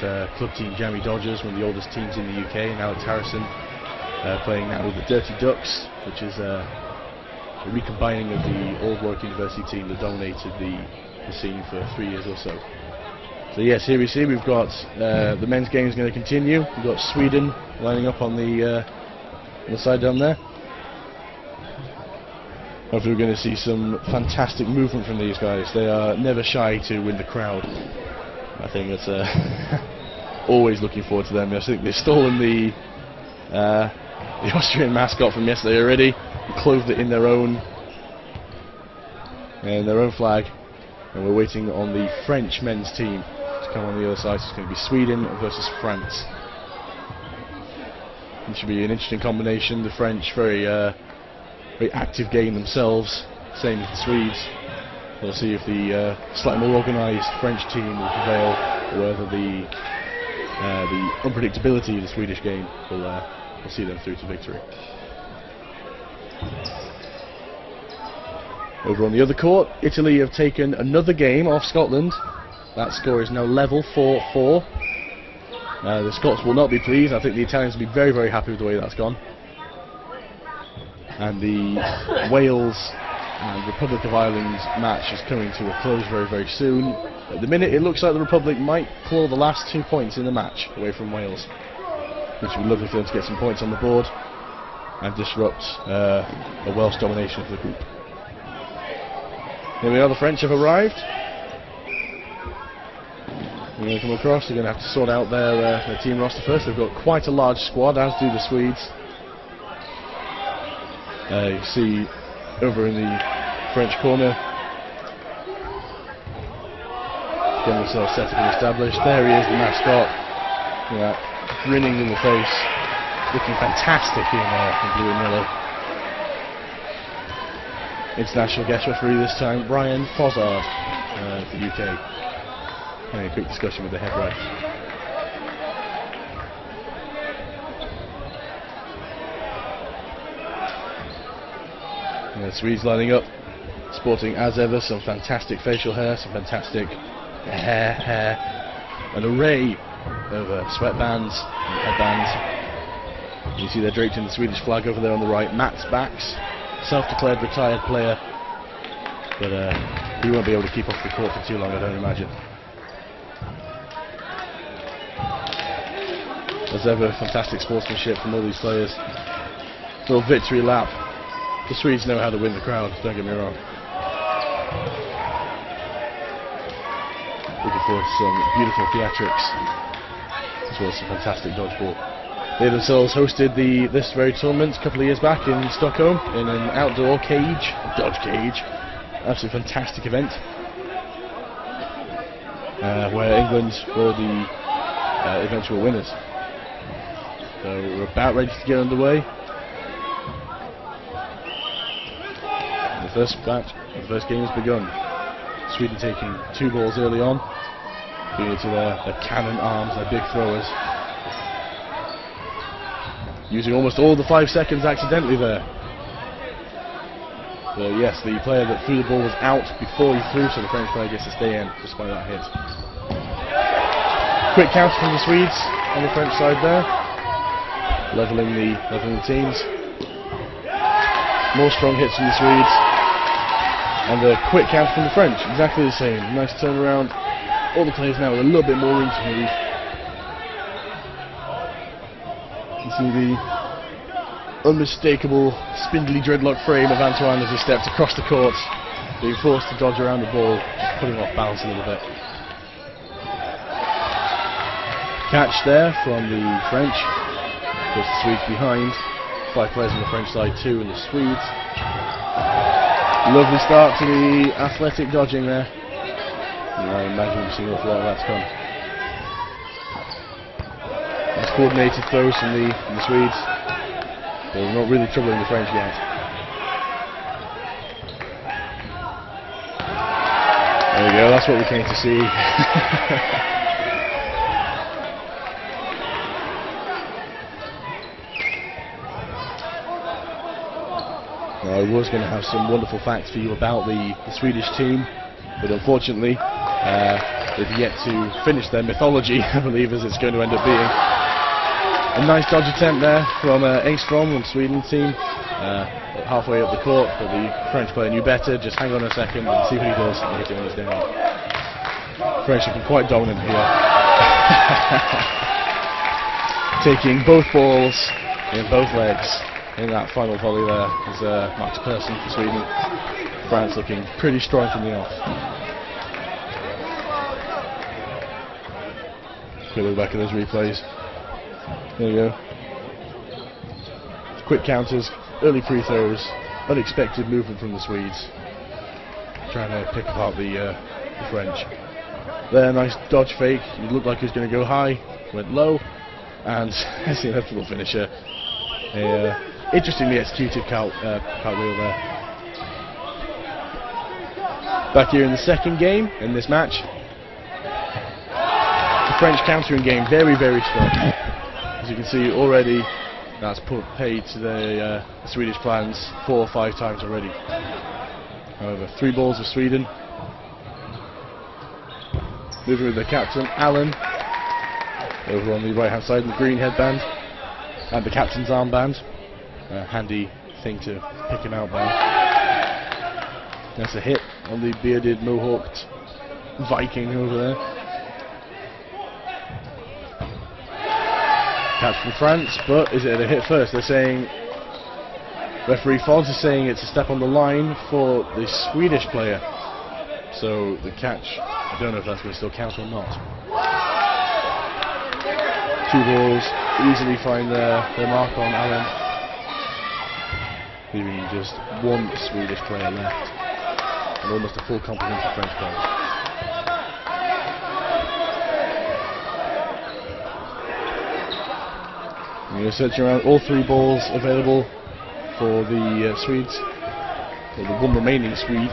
with club team Jammy Dodgers, one of the oldest teams in the UK, and Alex Harrison playing now with the Dirty Ducks, which is a recombining of the old Warwick University team that dominated the scene for 3 years or so. So yes, here we see we've got the men's game is going to continue. We've got Sweden lining up on the side down there. Hopefully we're going to see some fantastic movement from these guys. They are never shy to win the crowd. I think that's always looking forward to them. I think they've stolen the Austrian mascot from yesterday already, and clothed it in their own flag, and we're waiting on the French men's team to come on the other side. So it's going to be Sweden versus France. It should be an interesting combination. The French very active game themselves, same as the Swedes. We'll see if the slightly more organised French team will prevail, or whether the unpredictability of the Swedish game will see them through to victory. Over on the other court, Italy have taken another game off Scotland. That score is now level 4-4. The Scots will not be pleased. I think the Italians will be very, very happy with the way that's gone. And the Wales and Republic of Ireland match is coming to a close very, very soon. At the minute, it looks like the Republic might claw the last 2 points in the match away from Wales, which would be lovely for them to get some points on the board and disrupt a Welsh domination of the group. Here we are, the French have arrived. They're going to come across. They're going to have to sort out their team roster first. They've got quite a large squad, as do the Swedes. You see over in the French corner, getting themselves set up and established. There he is, the mascot, grinning in the face, looking fantastic in blue and yellow. International guest referee this time, Brian Fozzard, for the UK. Having a quick discussion with the head ref. The Swedes lining up, sporting as ever some fantastic facial hair, some fantastic hair, an array of sweatbands and headbands. You see they're draped in the Swedish flag over there on the right. Mats Bax, self-declared retired player, but he won't be able to keep off the court for too long, I don't imagine. As ever, fantastic sportsmanship from all these players. Little victory lap. The Swedes know how to win the crowd, don't get me wrong. Looking forward to some beautiful theatrics, as well as some fantastic dodgeball. They themselves hosted this very tournament a couple of years back in Stockholm in an outdoor cage, dodge cage. Absolutely fantastic event, where England were the eventual winners. So we're about ready to get underway. The first game has begun. Sweden taking 2 balls early on, being into their cannon arms, their big throwers. Using almost all the 5 seconds accidentally there. So yes, the player that threw the ball was out before he threw, so the French player gets to stay in despite that hit. Quick counter from the Swedes on the French side there, leveling the teams. More strong hits from the Swedes. And a quick counter from the French, exactly the same. Nice turnaround. All the players now with a little bit more room to move. You see the unmistakable spindly dreadlock frame of Antoine as he steps across the court, being forced to dodge around the ball, just putting off balance a little bit. Catch there from the French. Puts the Swedes behind. 5 players on the French side, 2 in the Swedes. Lovely start to the athletic dodging there. And I imagine we've seen an awful lot of that to come. Nice coordinated throws from the Swedes. They're not really troubling the French yet. There we go, that's what we came to see. I was going to have some wonderful facts for you about the Swedish team, but unfortunately they've yet to finish their mythology, I believe, as it's going to end up being. A nice dodge attempt there from Engström on the Sweden team, halfway up the court, but the French player knew better. Just hang on a second and see what he does and hit him when he's down. French have been quite dominant here. Taking both balls in both legs in that final volley there is Max Persson for Sweden. France looking pretty strong from the off. Quick look back at those replays. There you go. Quick counters, early free throws, unexpected movement from the Swedes. Trying to pick apart the French. There, nice dodge fake. It looked like he was going to go high, went low, and that's the inevitable finisher. Interestingly executed cartwheel there. Back here in the second game in this match. The French countering game very, very strong. As you can see already, that's paid to the Swedish plans 4 or 5 times already. However, 3 balls of Sweden. Moving with the captain, Allen, over on the right hand side in the green headband, and the captain's armband. A handy thing to pick him out by. That's a hit on the bearded, mohawked Viking over there. Catch from France, but is it a hit first? They're saying, referee Foz is saying it's a step on the line for the Swedish player. So the catch, I don't know if that's going to still count or not. 2 balls, easily find their mark on Allen. Leaving just 1 Swedish player left. And almost a full complement of French players. I'm going to search around all 3 balls available for the Swedes. For the 1 remaining Swede.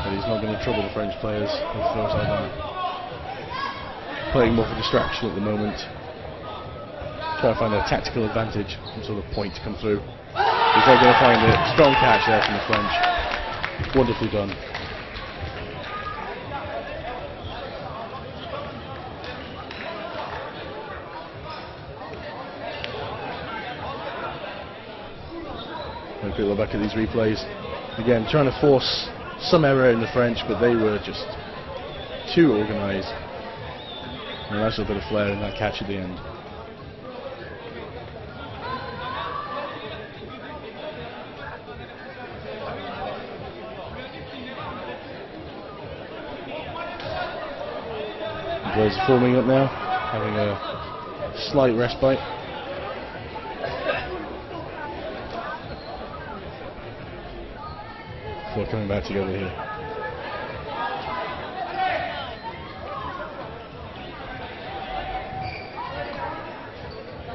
But he's not going to trouble the French players with the first sideline. Playing more for distraction at the moment. Try to find a tactical advantage, some sort of point to come through. He's not going to find a strong catch there from the French. Wonderfully done. A quick look back at these replays. Again, trying to force some error in the French, but they were just too organised. And a nice little bit of flair in that catch at the end. The players are forming up now, having a slight respite. Before coming back together here.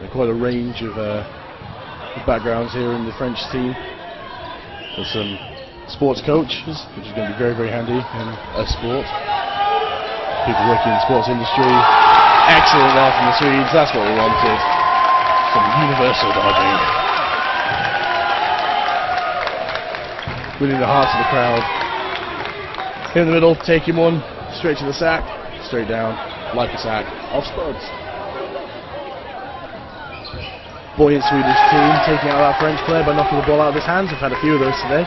Quite a range of backgrounds here in the French team. There's some sports coaches, which is going to be very, very handy in a sport. People working in the sports industry. Excellent there from the Swedes, that's what we wanted. Some universal dodging. Winning the hearts of the crowd. Here in the middle, taking one, straight to the sack, straight down, like a sack, off studs. Buoyant Swedish team taking out that French player by knocking the ball out of his hands. We've had a few of those today.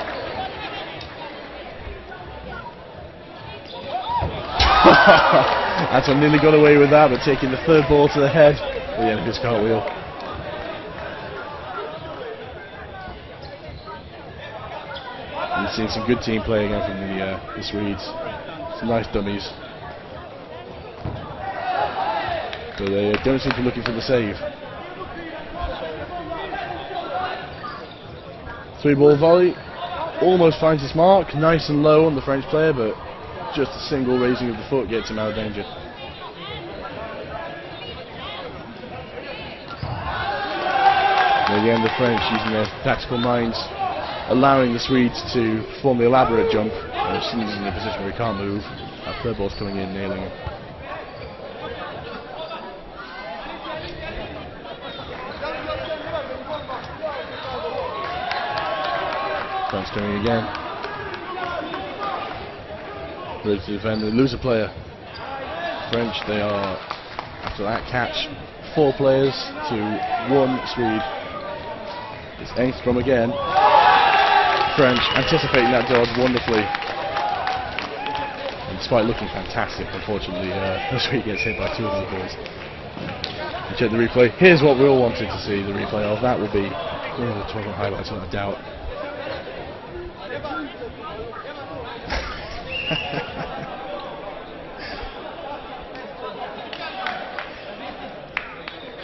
Anton nearly got away with that, but taking the 3rd ball to the head at the end of his cartwheel. And seeing some good team play again from the Swedes. Some nice dummies. So they don't seem to be looking for the save. 3-ball volley, almost finds his mark, nice and low on the French player, but just a single raising of the foot gets him out of danger. And again, the French using their tactical minds, allowing the Swedes to perform the elaborate jump. As soon as he's in a position where he can't move, that 3rd ball's coming in, nailing him. France coming again. ready to defend. They lose a player. French, they are, after that catch, 4 players to 1 Swede. It's Engstrom again. French anticipating that dodge wonderfully. And despite looking fantastic, unfortunately, the Swede gets hit by 2 of those balls. You check the replay. Here's what we all wanted to see the replay of. That will be one of the tournament highlights, without a doubt.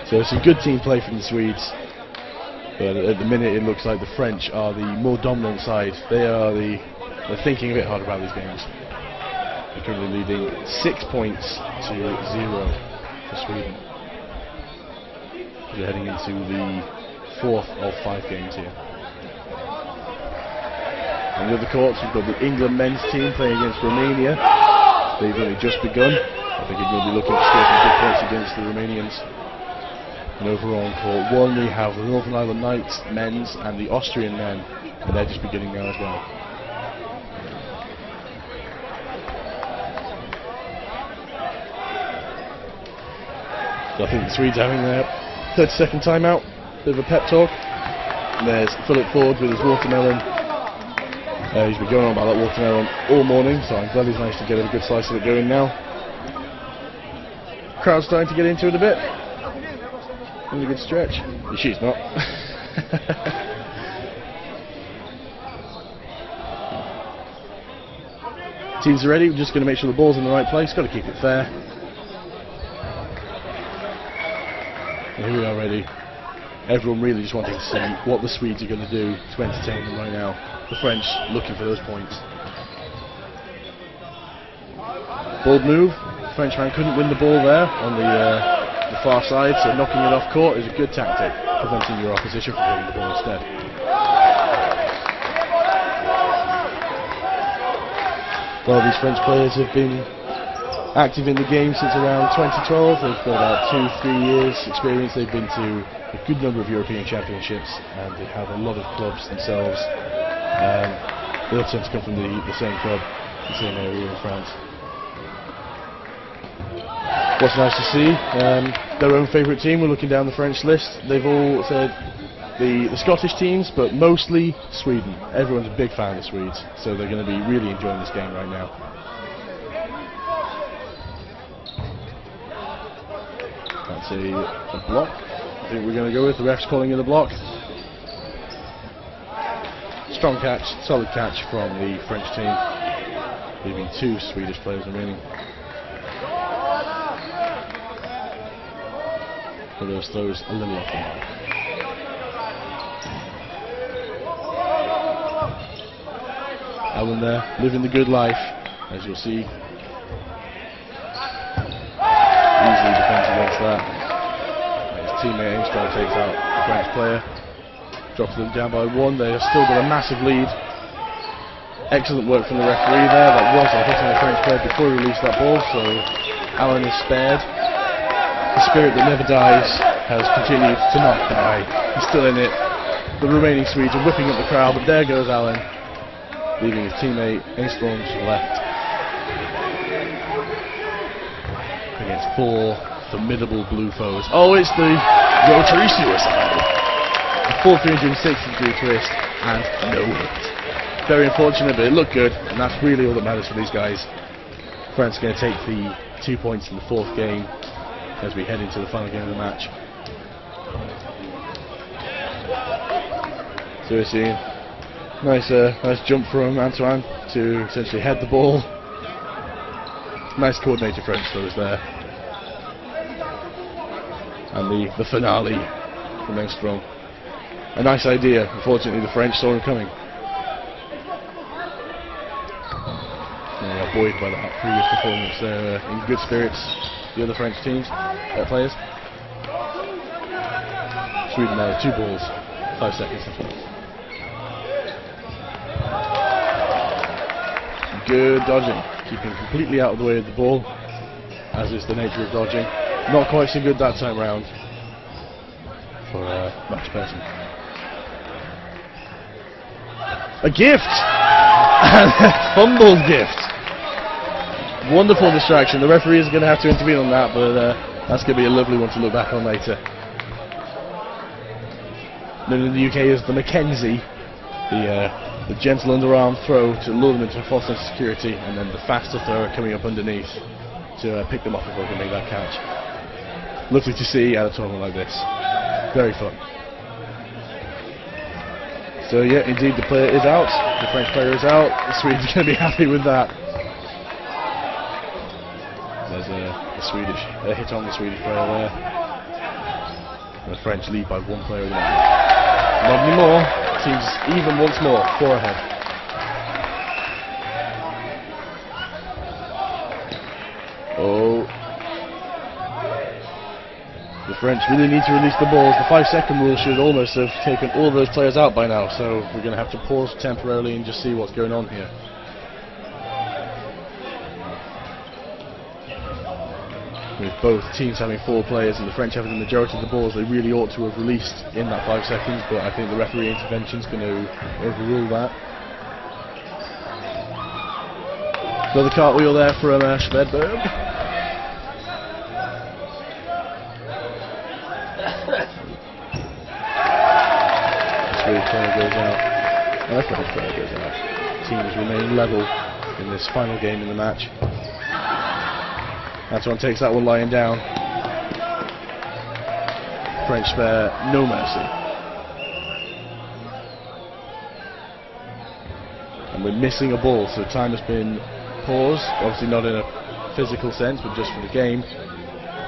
So it's a good team play from the Swedes, but at the minute it looks like the French are the more dominant side. They're thinking a bit hard about these games. They're currently leading 6 points to 0 for Sweden. We're heading into the 4th of 5 games here. On the other courts, we've got the England men's team playing against Romania. They've only just begun. I think they're going to be looking to score some good points against the Romanians. And over on court 1 we have the Northern Ireland Knights men's and the Austrian men, and they're just beginning now as well. So I think the Swedes are having their 30-second timeout, bit of a pep talk. And there's Philip Ford with his watermelon. He's been going on about that watermelon all morning, so I'm glad he's managed to get a good slice of it going now. Crowd's starting to get into it a bit. In a good stretch. She's not. Teams are ready. We're just going to make sure the ball's in the right place. Got to keep it fair. And here we are ready. Everyone really just wanting to see what the Swedes are going to do to entertain them right now. The French looking for those points. Bold move. The Frenchman couldn't win the ball there on the far side, so knocking it off court is a good tactic, preventing your opposition from winning the ball instead. Well, these French players have been active in the game since around 2012. They've got about 2-3 years experience. They've been to a good number of European championships, and they have a lot of clubs themselves. They all tend to come from the same club, the same area in France. What's nice to see, their own favourite team. We're looking down the French list. They've all said the Scottish teams, but mostly Sweden. Everyone's a big fan of the Swedes, so they're going to be really enjoying this game right now. That's a block. I think we're going to go with the refs calling it a block. Strong catch, solid catch from the French team, leaving 2 Swedish players remaining. But those throws a little off the mark. Alan there, living the good life, as you'll see. Easily defends against that. His teammate Engstrom takes out the French player. Drops them down by 1. They've still got a massive lead. Excellent work from the referee there. That was a hit on the French player before he released that ball, so Alan is spared. The spirit that never dies has continued to not die. He's still in it. The remaining Swedes are whipping up the crowd, but there goes Alan, leaving his teammate Engstrom to the left. Against 4 formidable blue foes. Oh, it's the rotary suicide. A full 360-degree twist and no hit. Very unfortunate, but it looked good, and that's really all that matters for these guys. France are going to take the 2 points in the 4th game as we head into the final game of the match. So we're seeing nice jump from Antoine to essentially head the ball. Nice coordinated French throws there. And the finale from Engstrom. A nice idea. Unfortunately, the French saw him coming. They are buoyed by that previous performance. They're in good spirits, the other French teams, players. Sweden now 2 balls, 5 seconds to play. Good dodging, keeping completely out of the way of the ball, as is the nature of dodging. Not quite so good that time round for Max Persson. A gift! And a fumbled gift! Wonderful distraction. The referee is going to have to intervene on that, but that's going to be a lovely one to look back on later. Known in the UK as the Mackenzie, the gentle underarm throw to lure them into a false sense of security, and then the faster thrower coming up underneath to pick them off before they can make that catch. Lovely to see at a tournament like this. Very fun. So yeah, indeed the player is out. The French player is out. The Swedes are going to be happy with that. There's a Swedish hit on the Swedish player there. The French lead by 1 player in the match. Not anymore. Teams even once more. 4 ahead. Oh. The French really need to release the balls. The 5-second rule should almost have taken all those players out by now, so we're going to have to pause temporarily and just see what's going on here. With both teams having 4 players and the French having the majority of the balls they really ought to have released in that 5 seconds, but I think the referee intervention is going to overrule that. Another cartwheel there from Schvedberg. Swedish player goes out. The French player goes out. Teams remain level in this final game in the match. That one takes that one lying down. French spare no mercy. And we're missing a ball, so time has been paused. Obviously not in a physical sense, but just for the game.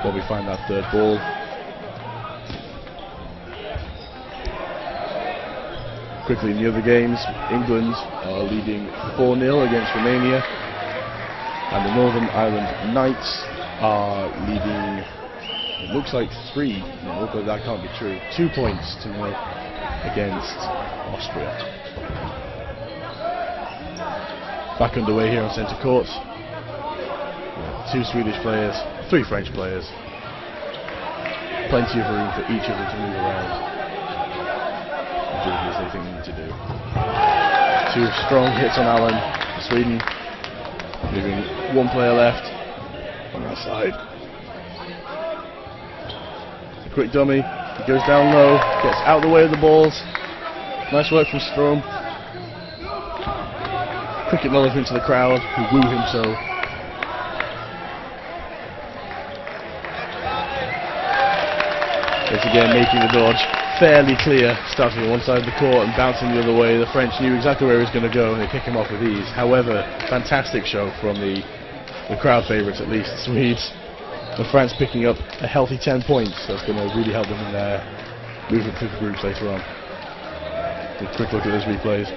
While we find that 3rd ball. Quickly in the other games, England are leading 4-0 against Romania. And the Northern Ireland Knights are leading, it looks like 3, no, but that can't be true, 2 points to 0 against Austria. Back underway here on centre court. 2 Swedish players, 3 French players. Plenty of room for each of them to move around and do as they think they need to do. 2 strong hits on Allen for Sweden. Leaving 1 player left on that side. A quick dummy, he goes down low, gets out of the way of the balls. Nice work from Strom. Quick acknowledgement to the crowd who woo him so. Once again making the dodge fairly clear, starting on one side of the court and bouncing the other way. The French knew exactly where he was going to go and they pick him off with ease. However, fantastic show from the crowd favourites, at least, the Swedes. And France picking up a healthy 10 points. That's going to really help them in their movement through the groups later on. A quick look at those replays.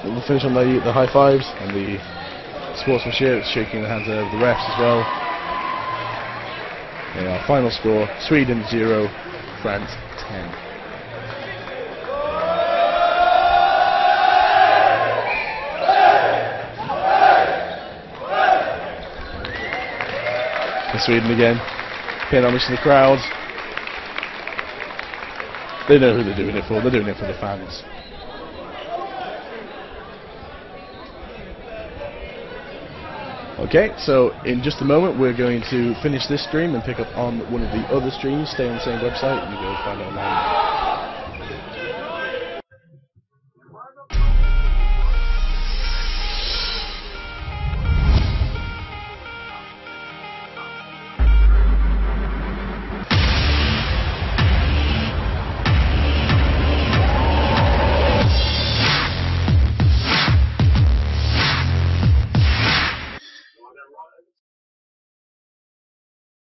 And we'll finish on the high fives and the sportsmanship, shaking the hands of the refs as well. And our final score, Sweden 0, France 10. And Sweden again, paying homage to the crowds. They know who they're doing it for, they're doing it for the fans. Okay, so in just a moment we're going to finish this stream and pick up on one of the other streams. Stay on the same website and you go find it online.